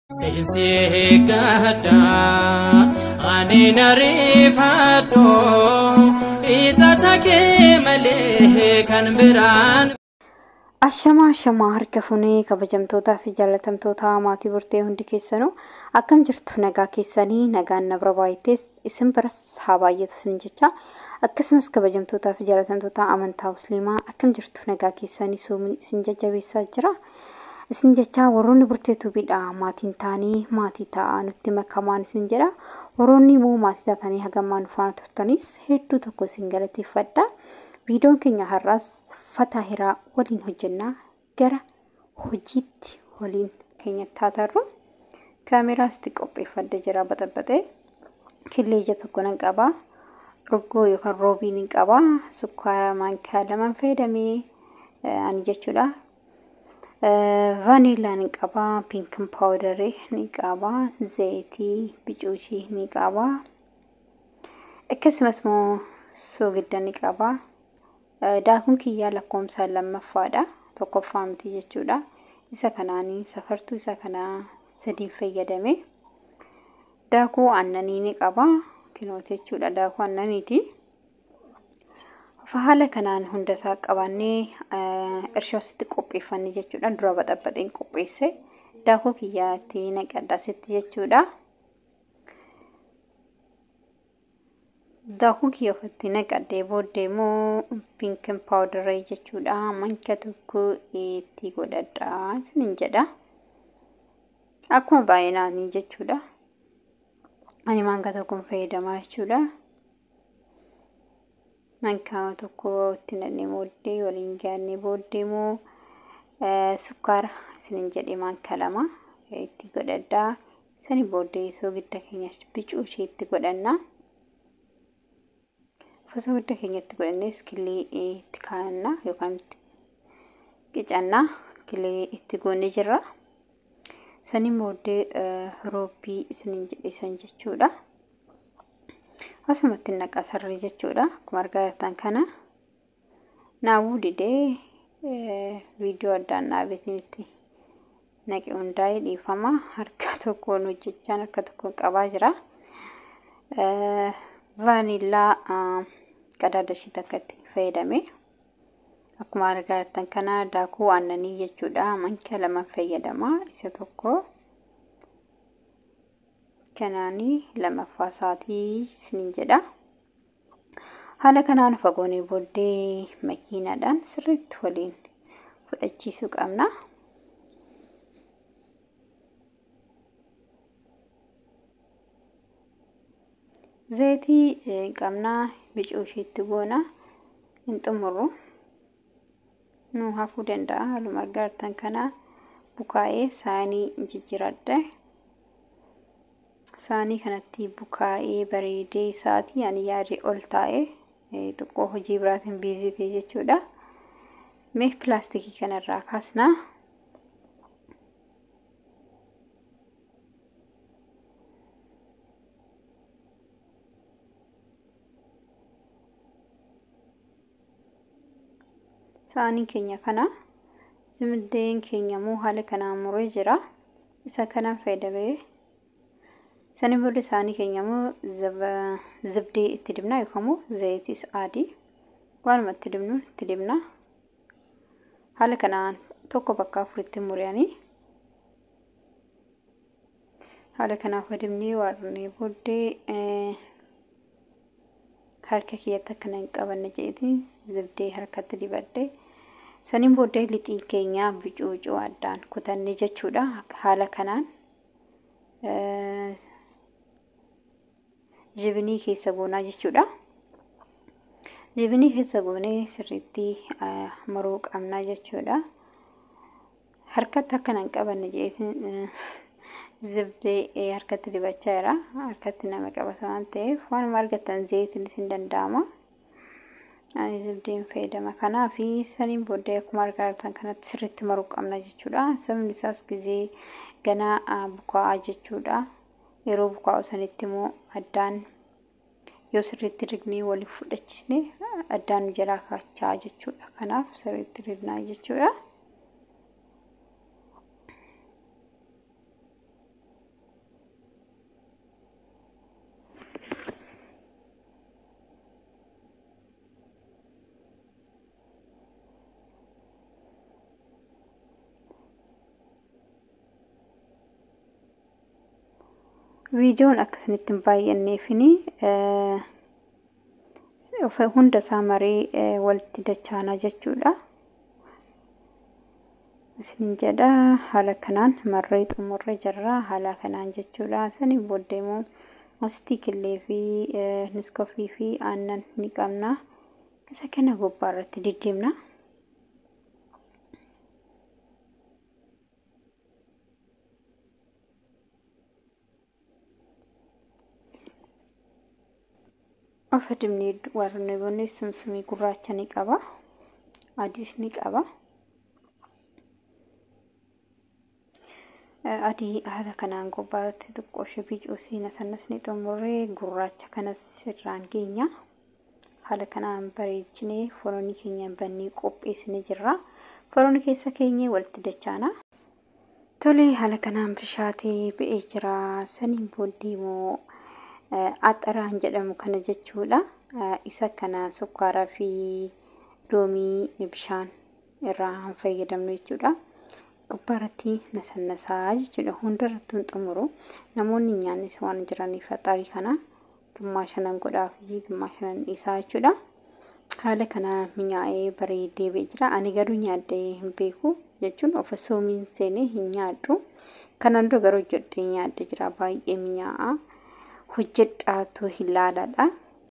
Sisi gada ani narifado itatake male kan biraan. Ashama harka funee kabajamtootaa fi jaalatamtoota maatii burtee hundi keessanuu akkam jirtu nagaa keessanii nagaan nabra baay'ees isin biras haa baay'atu sin jecha akkasumas kabajamtootaa fi jaalatamtoota amantaa musliimaa akkam jirtu nagaa keessanii soomin isin jajjabeessaa jira isin jecha warroonni burtee tubiidha maatiin taanii maatii ta'a nutti makamaan isin jedha warroonni moo maatii taanii hagamaan faana turtanis hedduu tokko isin galateeffadha. Videoon keenya har'as Fatahiraa waliin hojjennaa gara hojiitti waliin keenya taatarru kaameraas qopheeffadde jira baxabatee killeeja tokko nan qaba rogoo yookaan roobiin ni qaba sukkaara maankaa lama fayyadamee ani jechuudha vanilla ni qaba pink powder ni qaba zayitii bicuushii ni qaba akkasumas moo soogidda ni qaba. Daakun kiyyaa lakkoomsa lammaffaadha tokkoffaa miti jechuudha isa kanaanii safartuu isa kanaa sadii fayyadame daakuu aannanii ni qaba kinoote jechuudha daakuu aannaniiti haala kanaan hunda isaa qabannee irshoositti qopheeffanne jechuudha dura baxabaxeen qopheesse daakuu kiyyaatti naqadhaasitti jechuudha. Daakuu kiyyootti naqadhee booddee moo pink powder jechuudha manka tokko itti godhadha isinin jedha akkuma baay'inaanii jechuudha ani manka tokko fayyadamaa jechuudha manka tokko itti naqnee booddee waliin gaannee booddee moo sukkaara isinin jedhee manka lama itti godhadha sani booddee soogidda keenyas bicuushee itti godhanna. Soogidda keenyatti godhannees killee itti kaa'anna yookaan itti qicanna killee itti goonee jirra saniin booddee roobii isinin jedhisan jechuudha asumatti naqaa sarrii jechuudha akkuma argaa jirtan kana naawuu didee viidiyoo addaan dhaabeetinitti naqe hundaa'ee dhiifama harka tokkoon hojjechaan harka tokkoon qabaa jira vanillaa qadaadashii takkatti fayyadame akkuma argaa jirtan kana daakuu aannanii jechuudha manka lama fayyadama isa tokko kanaanii lamaffaa isaatii isinin jedha haala kanaan fagoonee booddee makiinaadhaan sirriitti waliin fudhachiisuu qabna. Zayitii qabnaa bicuushiitti goona hin xumurru nu hafuu danda'a haaluma argaa jirtan kana bukaa'ee saanii jijjiiradhe saanii kanatti bukaa'ee bareedee isaatii ani yaadee ol taa'ee xiqqoo hojii biraatiin biizii ta'e jechuudha mee pilaastikii kanarraa kaasna. Saanii keenya kana zimdeen keenya moo haala kanaan muree jira isa kanaan fayyadamee sanii booda saanii keenya moo zibdee itti dibna yookaan moo zayitis adii waanuma itti dibnu itti dibna haala kanaan tokko bakka afuritti muranii haala kanaan fayyadamnee waarnee booddee harka kiyyatti akkana hin qabanne jedheetiin zibdee harkatti dibadde saniin booddee lixii keenya bicuucuu addaan kutanne jechuudha haala kanaan jibinii keessa goonaa jechuudha jibinii keessa goonee sirriitti maruu qabnaa jechuudha harkatti akkana hin qabanne jedheetiin zibdee harkatti dibachaa jira harkatti nama qabata waan ta'eef waanuma argattan zayitiin isin danda'ama ani zibdeen fayyadama kanaa fi saniin booddee akkuma argaa jirtan kanatti sirriitti maruu qabna jechuudha sababni isaas gizee ganaa bukaa'aa jechuudha yeroo bukaa'u sanitti immoo addaan yoo sirriitti rignee waliif fudhachisne addaan nu jalaa kaachaa jechuudha kanaaf sirriitti rignaa jechuudha. Viidiyoon akkasinitti hin baay'anneefini hunda isaa marii walitti dachaana jechuudha. Isin jedha haala kanaan marree xumurre jirra haala kanaan jechuudha. Sanii booddee immoo mastikillee fi niskofii fi aannan ni qabna. Isa kana gubbaa irratti diddiimna. Afadimni warne bonne sumsumi gurraacha ni qaba. Adiis ni qaba. Adii haala kanaan gubbaa irratti xiqqoo bicuu siina sanas ni xumurree gurraacha kanas irraan geenya. Haala kanaan bareechinee foonii keenya bannee qopheessine jirra. Foonii keessa keenyee walitti dachaana. Tole haala kanaan bishaatee ba'ee jira. Saniin booddee immoo axaraan jedhamu kana jechuudha. Isa kana sukkaaraa fi loomii bishaan irraa fayyadamnu jechuudha. Gubbaa irratti nasannasaa jechuudha. Hundarratti hin xumuru. Namoonni nyaannis waan jiraniif axarii kana gimmaashanan godhaa fi gimmaashanan isaa jechuudha. Haala kana mi'aa'ee bareedee ba'ee jira. Ani garuu nyaadhee hin beeku jechuun of soomiin seenee hin nyaadhu. Kanaan dura garuu hojjedhee nyaadhee jira. Baay'ee mi'aa'a. Hojjedhaatu hin laalaadha.